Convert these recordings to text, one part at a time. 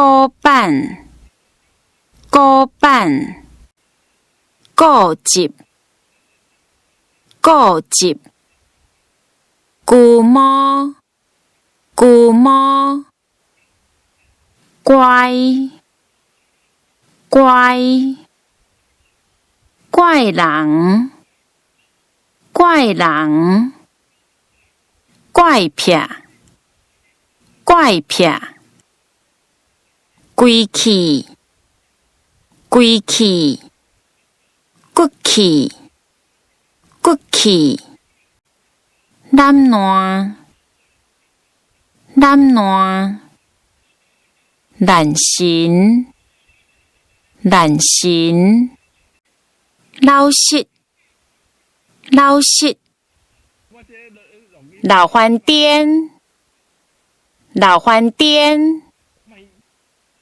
古板，古板，固执，固执，龟毛，龟毛，乖，乖，怪人，怪人，怪癖，怪癖，贵气，贵气，骨气，骨气，懒惰，懒惰，懒神，懒神，老实，老实，老饭店，老饭店，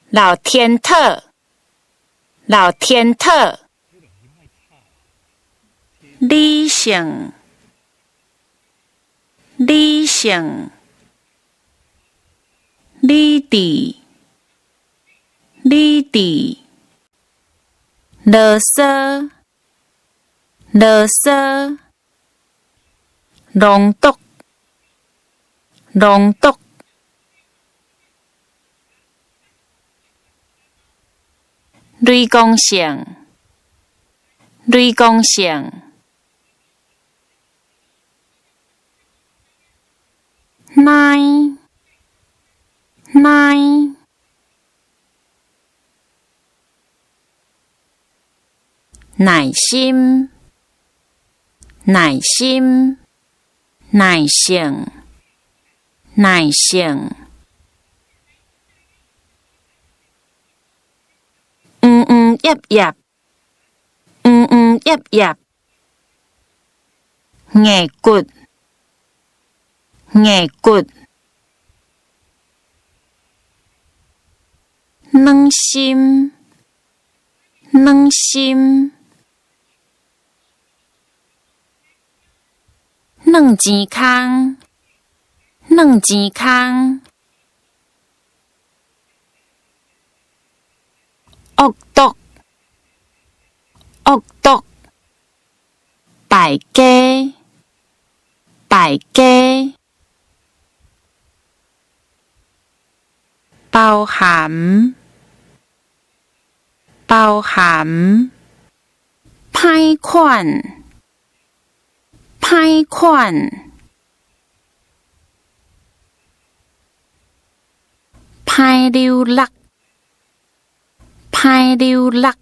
老天特，老天特，理性，理性，理智，理智，垃圾，垃圾，浓毒，浓毒，雷公性，雷公性，耐，耐，耐心，耐心，耐性，耐性，叶叶，叶叶，硬骨，硬骨，软心，软心，软健康，软健康，恶毒，恶毒，败家，败家，包含，包含，歹款，歹款，歹流落，歹流落，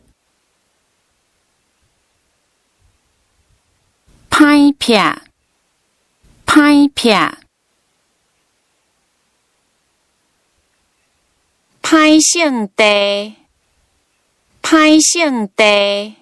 歹癖，歹癖，歹性地，歹性地，